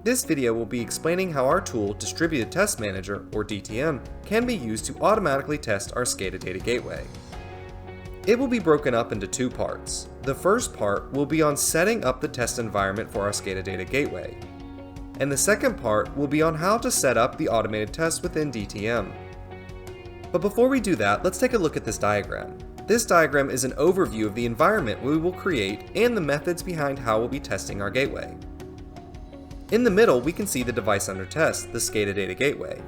This video will be explaining how our tool, Distributed Test Manager, or DTM, can be used to automatically test our SCADA Data Gateway. It will be broken up into two parts. The first part will be on setting up the test environment for our SCADA Data Gateway, and the second part will be on how to set up the automated tests within DTM. But before we do that, let's take a look at this diagram. This diagram is an overview of the environment we will create and the methods behind how we'll be testing our gateway. In the middle, we can see the device under test, the SCADA Data Gateway.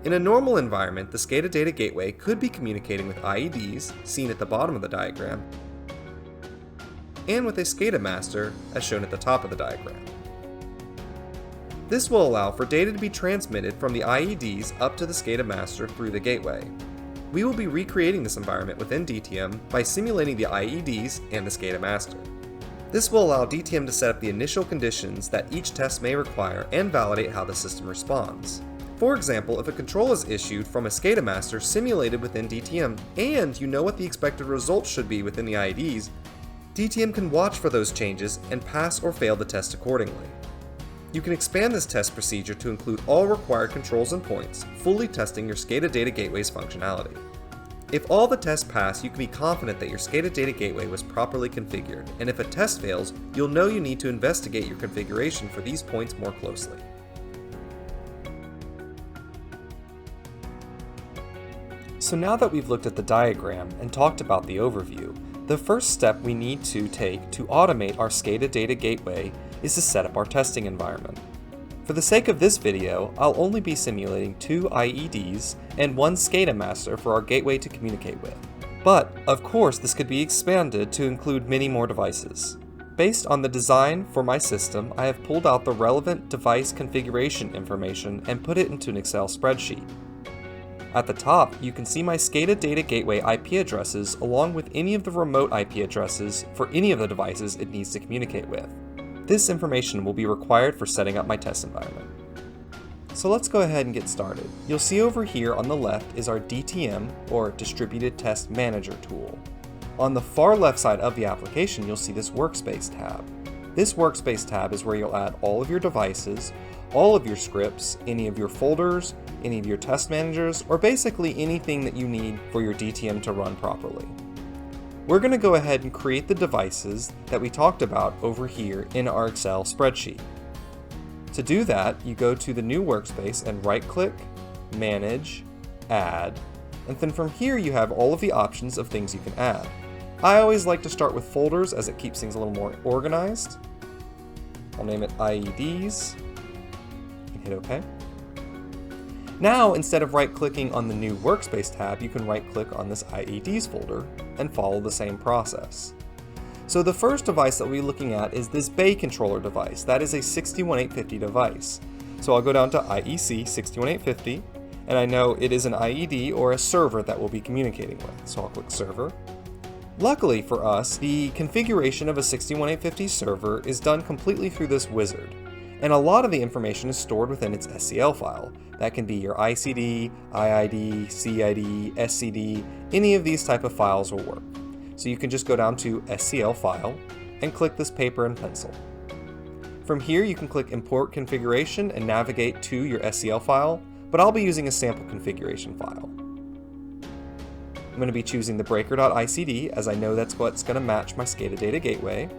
In a normal environment, the SCADA Data Gateway could be communicating with IEDs, seen at the bottom of the diagram, and with a SCADA master, as shown at the top of the diagram. This will allow for data to be transmitted from the IEDs up to the SCADA master through the gateway. We will be recreating this environment within DTM by simulating the IEDs and the SCADA master. This will allow DTM to set up the initial conditions that each test may require and validate how the system responds. For example, if a control is issued from a SCADA master simulated within DTM and you know what the expected results should be within the IEDs, DTM can watch for those changes and pass or fail the test accordingly. You can expand this test procedure to include all required controls and points, fully testing your SCADA Data Gateway's functionality. If all the tests pass, you can be confident that your SCADA Data Gateway was properly configured, and if a test fails, you'll know you need to investigate your configuration for these points more closely. So now that we've looked at the diagram and talked about the overview, the first step we need to take to automate our SCADA Data Gateway is to set up our testing environment. For the sake of this video, I'll only be simulating 2 IEDs and 1 SCADA master for our gateway to communicate with. But, of course, this could be expanded to include many more devices. Based on the design for my system, I have pulled out the relevant device configuration information and put it into an Excel spreadsheet. At the top, you can see my SCADA Data Gateway IP addresses along with any of the remote IP addresses for any of the devices it needs to communicate with. This information will be required for setting up my test environment. So let's go ahead and get started. You'll see over here on the left is our DTM, or Distributed Test Manager tool. On the far left side of the application, you'll see this Workspace tab. This Workspace tab is where you'll add all of your devices, all of your scripts, any of your folders, any of your test managers, or basically anything that you need for your DTM to run properly. We're going to go ahead and create the devices that we talked about over here in our Excel spreadsheet. To do that, you go to the new workspace and right-click, Manage, Add, and then from here you have all of the options of things you can add. I always like to start with folders as it keeps things a little more organized. I'll name it IEDs, and hit OK. Now, instead of right-clicking on the new Workspace tab, you can right-click on this IEDs folder and follow the same process. So the first device that we'll be looking at is this Bay controller device. That is a 61850 device. So I'll go down to IEC 61850, and I know it is an IED or a server that we'll be communicating with. So I'll click Server. Luckily for us, the configuration of a 61850 server is done completely through this wizard. And a lot of the information is stored within its SCL file. That can be your ICD, IID, CID, SCD, any of these type of files will work. So you can just go down to SCL file and click this paper and pencil. From here you can click Import Configuration and navigate to your SCL file, but I'll be using a sample configuration file. I'm going to be choosing the breaker.icd as I know that's what's going to match my SCADA Data Gateway.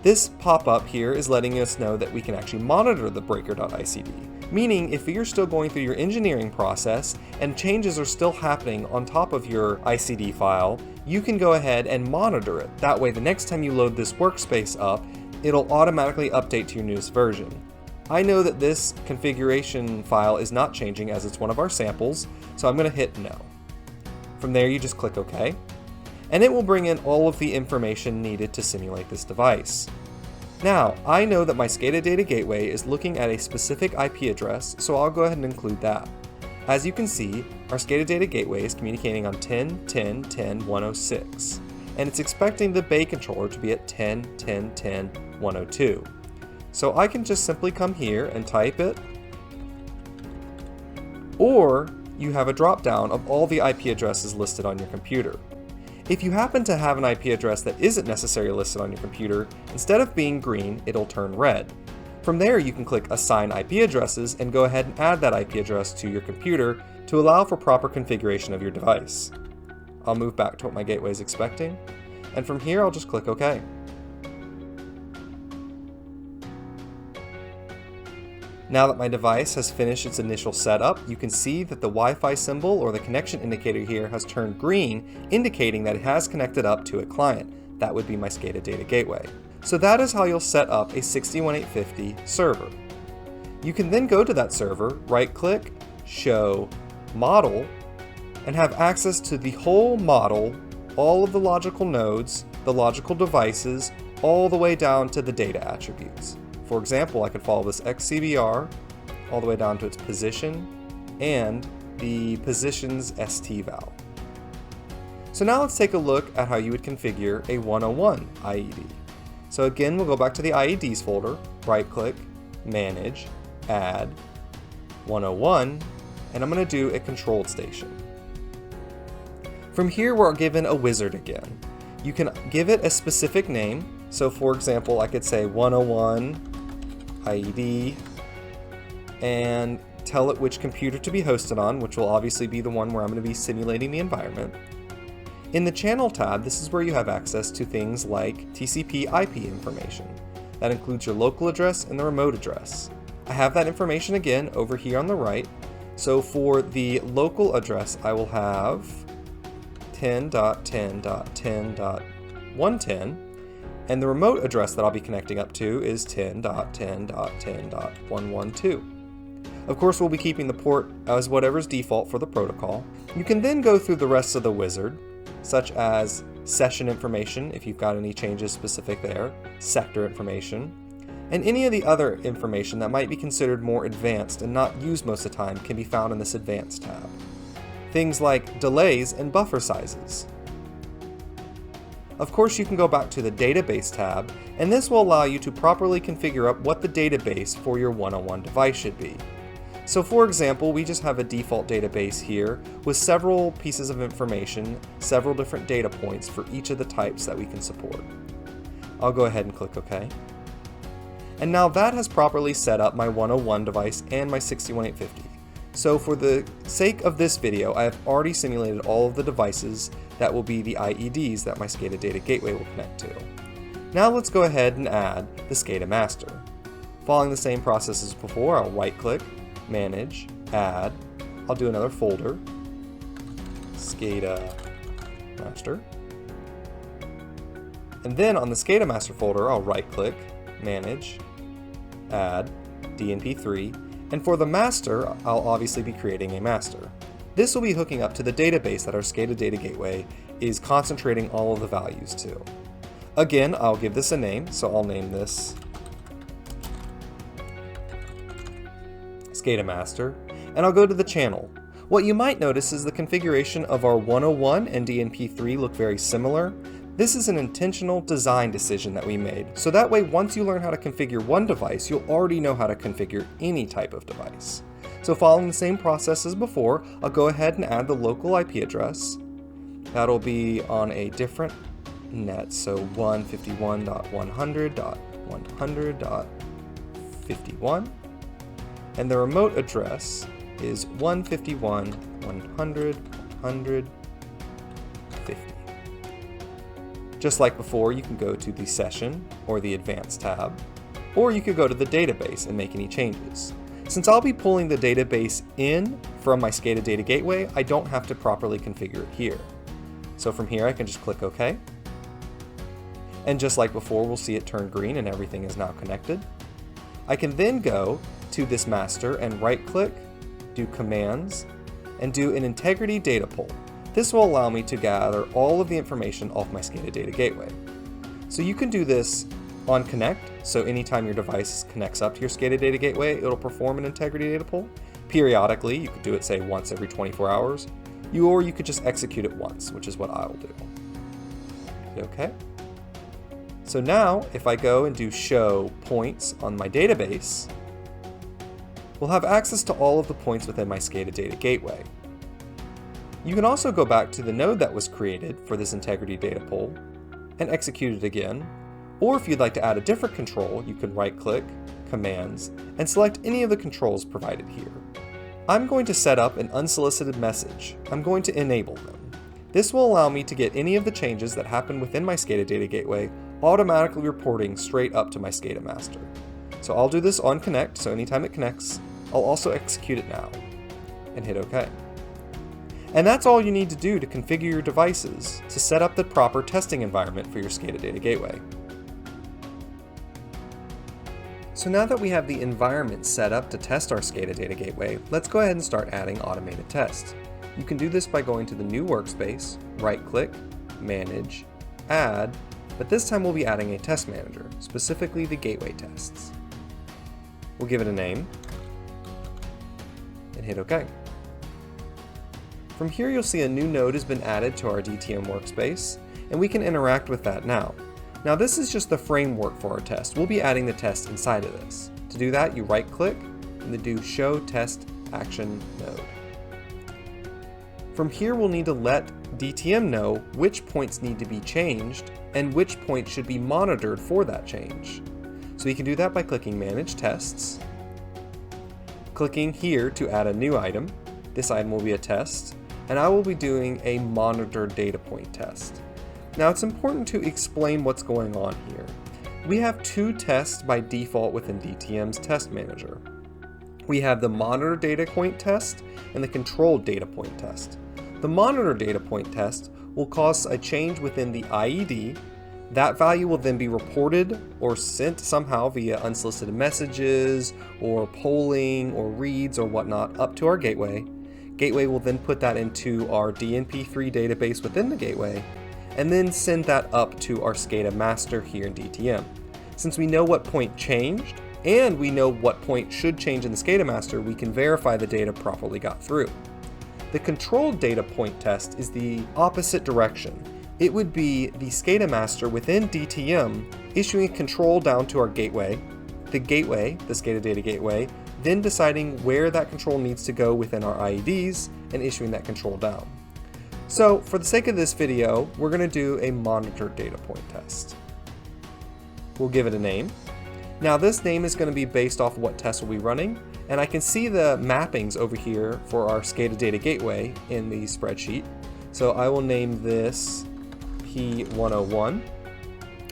This pop-up here is letting us know that we can actually monitor the breaker.icd, meaning if you're still going through your engineering process and changes are still happening on top of your ICD file, you can go ahead and monitor it. That way the next time you load this workspace up, it'll automatically update to your newest version. I know that this configuration file is not changing as it's one of our samples, so I'm going to hit No. From there you just click OK. And it will bring in all of the information needed to simulate this device. Now, I know that my SCADA Data Gateway is looking at a specific IP address, so I'll go ahead and include that. As you can see, our SCADA Data Gateway is communicating on 10.10.10.106, and it's expecting the Bay controller to be at 10.10.10.102. So I can just simply come here and type it, or you have a drop down of all the IP addresses listed on your computer. If you happen to have an IP address that isn't necessarily listed on your computer, instead of being green, it'll turn red. From there, you can click Assign IP Addresses and go ahead and add that IP address to your computer to allow for proper configuration of your device. I'll move back to what my gateway is expecting, and from here I'll just click OK. Now that my device has finished its initial setup, you can see that the Wi-Fi symbol or the connection indicator here has turned green, indicating that it has connected up to a client. That would be my SCADA Data Gateway. So that is how you'll set up a 61850 server. You can then go to that server, right-click, Show Model, and have access to the whole model, all of the logical nodes, the logical devices, all the way down to the data attributes. For example, I could follow this XCBR all the way down to its position and the position's ST-val. So now let's take a look at how you would configure a 101 IED. So again, we'll go back to the IEDs folder, right-click, Manage, Add, 101, and I'm going to do a controlled station. From here, we're given a wizard again. You can give it a specific name. So for example, I could say 101 IED and tell it which computer to be hosted on, which will obviously be the one where I'm going to be simulating the environment. In the channel tab, this is where you have access to things like TCP IP information. That includes your local address and the remote address. I have that information again over here on the right. So for the local address, I will have 10.10.10.110, and the remote address that I'll be connecting up to is 10.10.10.112. Of course, we'll be keeping the port as whatever's default for the protocol. You can then go through the rest of the wizard, such as session information, if you've got any changes specific there, sector information, and any of the other information that might be considered more advanced and not used most of the time can be found in this Advanced tab. Things like delays and buffer sizes. Of course, you can go back to the Database tab, and this will allow you to properly configure up what the database for your 101 device should be. So for example, we just have a default database here with several pieces of information, several different data points for each of the types that we can support. I'll go ahead and click OK. And now that has properly set up my 101 device and my 61850. So for the sake of this video, I have already simulated all of the devices that will be the IEDs that my SCADA Data Gateway will connect to. Now let's go ahead and add the SCADA Master. Following the same process as before, I'll right-click, Manage, Add. I'll do another folder, SCADA Master. And then on the SCADA Master folder, I'll right-click, Manage, Add, DNP3, and for the master, I'll obviously be creating a master. This will be hooking up to the database that our SCADA Data Gateway is concentrating all of the values to. Again, I'll give this a name, so I'll name this SCADA Master, and I'll go to the channel. What you might notice is the configuration of our 101 and DNP3 look very similar. This is an intentional design decision that we made, so that way once you learn how to configure one device, you'll already know how to configure any type of device. So following the same process as before, I'll go ahead and add the local IP address. That'll be on a different net, so 151.100.100.51, and the remote address is 151.100.100.50. Just like before, you can go to the Session or the Advanced tab, or you could go to the database and make any changes. Since I'll be pulling the database in from my SCADA Data Gateway, I don't have to properly configure it here. So from here I can just click OK. And just like before, we'll see it turn green and everything is now connected. I can then go to this master and right-click, do Commands, and do an Integrity Data Pull. This will allow me to gather all of the information off my SCADA Data Gateway. So you can do this on Connect, so anytime your device connects up to your SCADA Data Gateway, it'll perform an Integrity Data Pull. Periodically, you could do it, say, once every 24 hours, or you could just execute it once, which is what I'll do. Okay. So now, if I go and do Show Points on my database, we'll have access to all of the points within my SCADA Data Gateway. You can also go back to the node that was created for this integrity data pull and execute it again, or if you'd like to add a different control, you can right-click, Commands, and select any of the controls provided here. I'm going to set up an unsolicited message. I'm going to enable them. This will allow me to get any of the changes that happen within my SCADA Data Gateway automatically reporting straight up to my SCADA master. So I'll do this on connect, so anytime it connects, I'll also execute it now, and hit OK. And that's all you need to do to configure your devices to set up the proper testing environment for your SCADA Data Gateway. So now that we have the environment set up to test our SCADA Data Gateway, let's go ahead and start adding automated tests. You can do this by going to the new workspace, right-click, Manage, Add, but this time we'll be adding a test manager, specifically the gateway tests. We'll give it a name, and hit OK. From here you'll see a new node has been added to our DTM workspace, and we can interact with that now. Now this is just the framework for our test. We'll be adding the test inside of this. To do that, you right-click and then do Show Test Action Node. From here we'll need to let DTM know which points need to be changed and which points should be monitored for that change. So you can do that by clicking Manage Tests, clicking here to add a new item. This item will be a test, and I will be doing a Monitor Data Point test. Now it's important to explain what's going on here. We have two tests by default within DTM's test manager. We have the Monitor Data Point test and the Controlled Data Point test. The Monitor Data Point test will cause a change within the IED. That value will then be reported or sent somehow via unsolicited messages or polling or reads or whatnot up to our gateway. Gateway will then put that into our DNP3 database within the gateway, and then send that up to our SCADA master here in DTM. Since we know what point changed, and we know what point should change in the SCADA master, we can verify the data properly got through. The controlled data point test is the opposite direction. It would be the SCADA master within DTM issuing a control down to our gateway, the SCADA Data Gateway, then deciding where that control needs to go within our IEDs and issuing that control down. So for the sake of this video, we're going to do a monitor data point test. We'll give it a name. Now this name is going to be based off what test we'll be running, and I can see the mappings over here for our SCADA Data Gateway in the spreadsheet. So I will name this P101.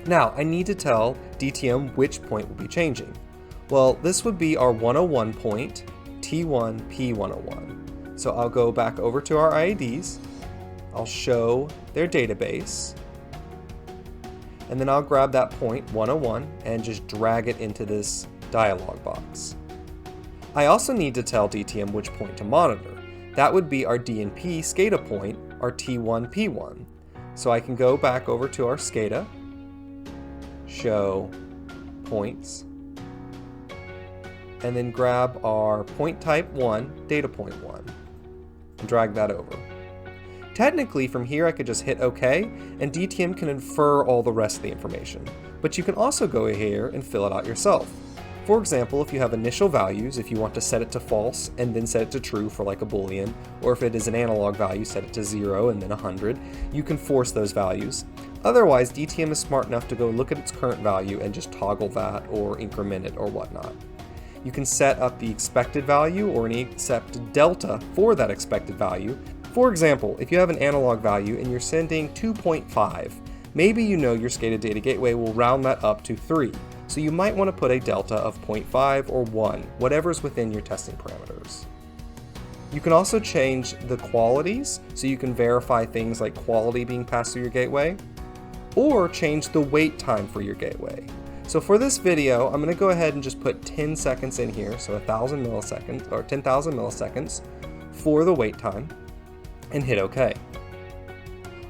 Now I need to tell DTM which point will be changing. Well, this would be our 101 point, T1 P101. So I'll go back over to our IEDs. I'll show their database, and then I'll grab that point 101 and just drag it into this dialog box. I also need to tell DTM which point to monitor. That would be our DNP SCADA point, our T1P1. So I can go back over to our SCADA, show points, and then grab our point type 1, data point 1, and drag that over. Technically, from here I could just hit OK, and DTM can infer all the rest of the information. But you can also go here and fill it out yourself. For example, if you have initial values, if you want to set it to false and then set it to true for like a boolean, or if it is an analog value, set it to 0 and then 100, you can force those values. Otherwise, DTM is smart enough to go look at its current value and just toggle that or increment it or whatnot. You can set up the expected value or any accepted delta for that expected value. For example, if you have an analog value and you're sending 2.5, maybe you know your SCADA Data Gateway will round that up to 3. So you might want to put a delta of 0.5 or 1, whatever's within your testing parameters. You can also change the qualities, so you can verify things like quality being passed through your gateway, or change the wait time for your gateway. So for this video, I'm going to go ahead and just put 10 seconds in here, so 1,000 milliseconds, or 10,000 milliseconds for the wait time, and hit OK.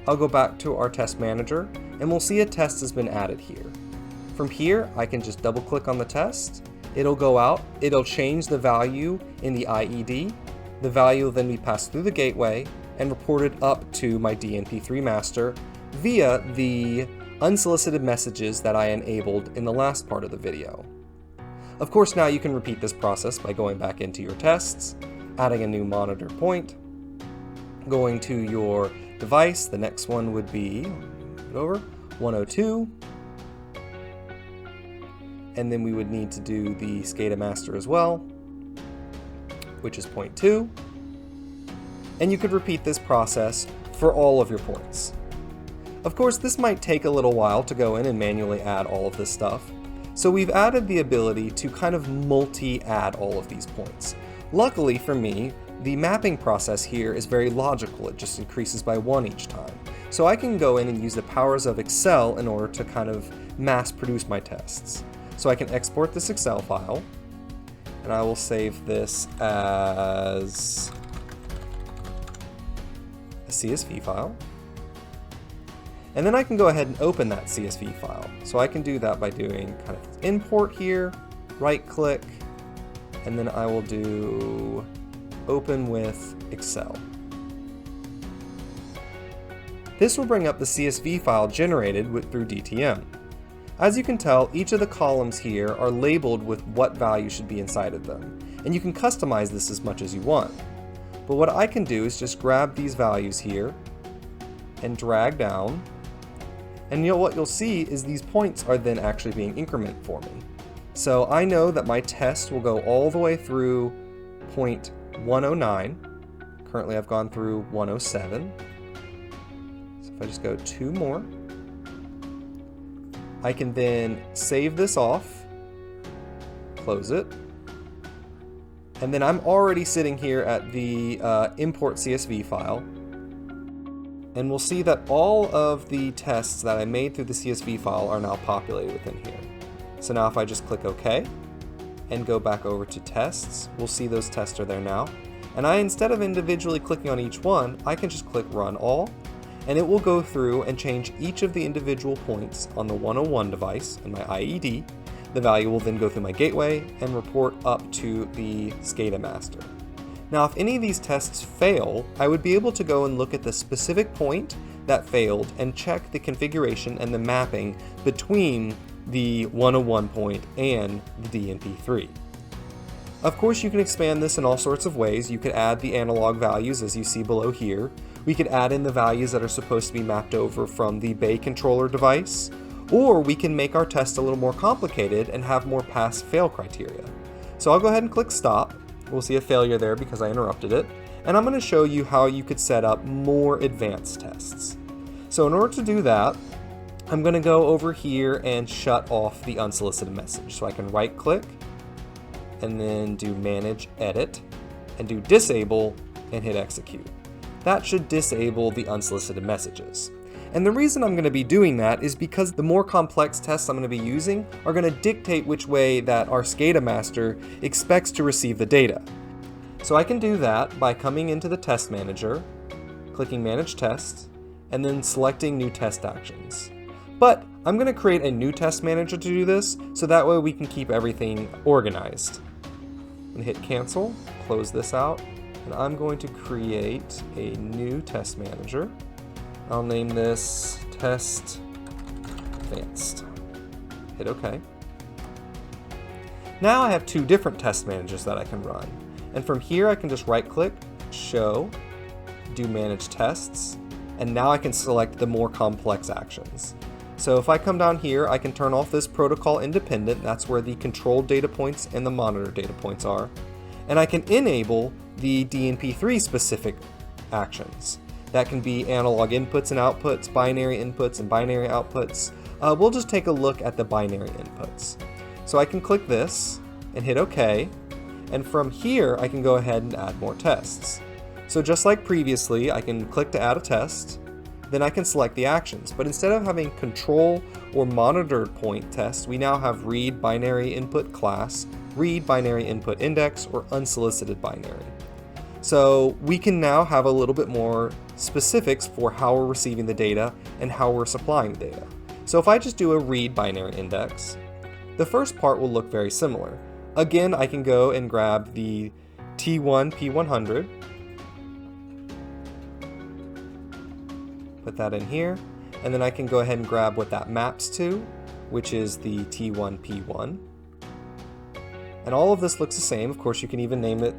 I'll go back to our test manager, and we'll see a test has been added here. From here, I can just double click on the test, it'll go out, it'll change the value in the IED, the value will then be passed through the gateway and reported up to my DNP3 master via the unsolicited messages that I enabled in the last part of the video. Of course, now you can repeat this process by going back into your tests, adding a new monitor point, Going to your device, the next one would be, over, 102. And then we would need to do the SCADA master as well, which is 0.2. And you could repeat this process for all of your points. Of course, this might take a little while to go in and manually add all of this stuff. So we've added the ability to kind of multi-add all of these points. Luckily for me, the mapping process here is very logical. It just increases by 1 each time. So I can go in and use the powers of Excel in order to kind of mass produce my tests. So I can export this Excel file, and I will save this as a CSV file. And then I can go ahead and open that CSV file. So I can do that by doing kind of import here, right click, and then I will do open with Excel. This will bring up the CSV file generated through DTM. As you can tell, each of the columns here are labeled with what value should be inside of them, and you can customize this as much as you want. But what I can do is just grab these values here and drag down, and what you'll see is these points are then actually being incremented for me. So I know that my test will go all the way through point 109. Currently I've gone through 107. So if I just go 2 more, I can then save this off, close it, and then I'm already sitting here at the import CSV file, and we'll see that all of the tests that I made through the CSV file are now populated within here. So now if I just click OK and go back over to tests, we'll see those tests are there now. And instead of individually clicking on each one, I can just click Run All, and it will go through and change each of the individual points on the 101 device in my IED. The value will then go through my gateway and report up to the SCADA master. Now, if any of these tests fail, I would be able to go and look at the specific point that failed and check the configuration and the mapping between the 101 point and the DNP3. Of course, you can expand this in all sorts of ways. You could add the analog values as you see below here. We could add in the values that are supposed to be mapped over from the Bay controller device, or we can make our test a little more complicated and have more pass-fail criteria. So I'll go ahead and click Stop. We'll see a failure there because I interrupted it, and I'm going to show you how you could set up more advanced tests. So in order to do that, I'm going to go over here and shut off the unsolicited message. So I can right click and then do Manage Edit and do Disable and hit Execute. That should disable the unsolicited messages. And the reason I'm going to be doing that is because the more complex tests I'm going to be using are going to dictate which way that our SCADA master expects to receive the data. So I can do that by coming into the Test Manager, clicking Manage Tests, and then selecting New Test Actions. But I'm going to create a new Test Manager to do this, so that way we can keep everything organized. I'm going to hit Cancel, close this out, and I'm going to create a new Test Manager. I'll name this Test Advanced. Hit OK. Now I have 2 different test managers that I can run. And from here I can just right click, Show, do Manage Tests, and now I can select the more complex actions. So if I come down here, I can turn off this protocol independent, that's where the controlled data points and the monitor data points are. And I can enable the DNP3 specific actions. That can be analog inputs and outputs, binary inputs and binary outputs. We'll just take a look at the binary inputs. So I can click this and hit OK, and from here I can go ahead and add more tests. So just like previously, I can click to add a test, then I can select the actions, but instead of having control or monitored point tests, we now have read binary input class, read binary input index, or unsolicited binary. So we can now have a little bit more specifics for how we're receiving the data and how we're supplying the data. So if I just do a read binary index, the first part will look very similar. Again, I can go and grab the T1 P100, put that in here, and then I can go ahead and grab what that maps to, which is the T1 P1. And all of this looks the same. Of course, you can even name it,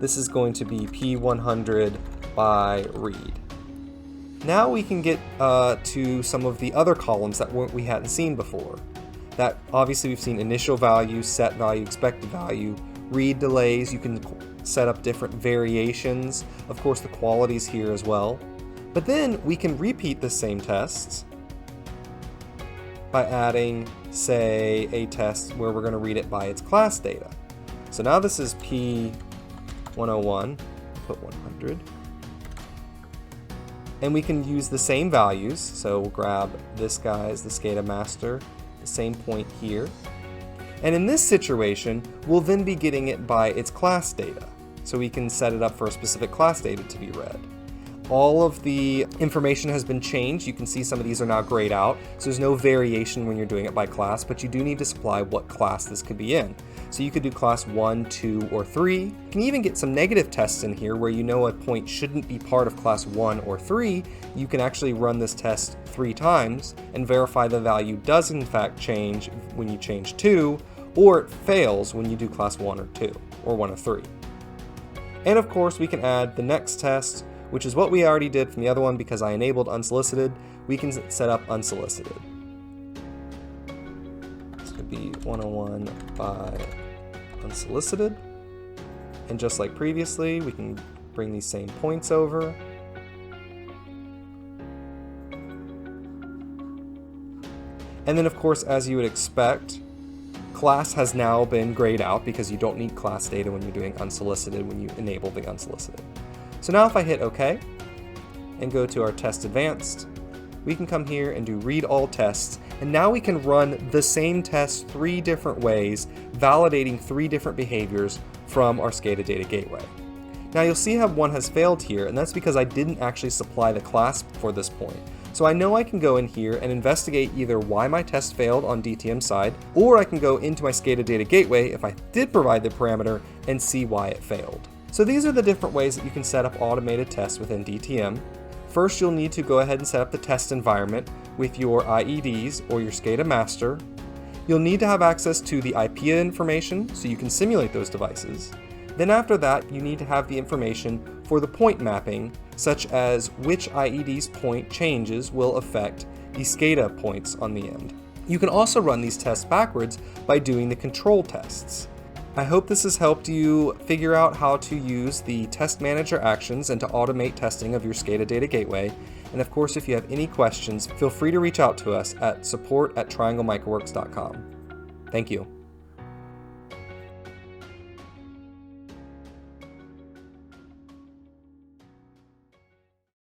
this is going to be P100 by read. Now we can get to some of the other columns that we hadn't seen before. That obviously we've seen initial value, set value, expected value, read delays. You can set up different variations. Of course, the qualities here as well. But then we can repeat the same tests by adding, say, a test where we're going to read it by its class data. So now this is P101, put 100. And we can use the same values, so we'll grab this guy as the SCADA master, the same point here. And in this situation, we'll then be getting it by its class data, so we can set it up for a specific class data to be read. All of the information has been changed. You can see some of these are now grayed out, so there's no variation when you're doing it by class, but you do need to supply what class this could be in. So you could do class 1, 2, or 3. You can even get some negative tests in here where you know a point shouldn't be part of class 1 or 3. You can actually run this test 3 times and verify the value does in fact change when you change 2, or it fails when you do class 1 or 2, or 1 or 3. And of course we can add the next test, which is what we already did from the other one. Because I enabled unsolicited, we can set up unsolicited. This could be 101 by unsolicited. And just like previously, we can bring these same points over. And then of course, as you would expect, class has now been grayed out because you don't need class data when you're doing unsolicited when you enable the unsolicited. So now if I hit OK and go to our test advanced, we can come here and do read all tests, and now we can run the same test 3 different ways, validating 3 different behaviors from our SCADA Data Gateway. Now you'll see how one has failed here, and that's because I didn't actually supply the class for this point. So I know I can go in here and investigate either why my test failed on DTM side, or I can go into my SCADA Data Gateway if I did provide the parameter and see why it failed. So these are the different ways that you can set up automated tests within DTM. First, you'll need to go ahead and set up the test environment with your IEDs or your SCADA master. You'll need to have access to the IP information so you can simulate those devices. Then after that, you need to have the information for the point mapping, such as which IED's point changes will affect the SCADA points on the end. You can also run these tests backwards by doing the control tests. I hope this has helped you figure out how to use the test manager actions and to automate testing of your SCADA Data Gateway. And of course, if you have any questions, feel free to reach out to us at support@trianglemicroworks.com. Thank you.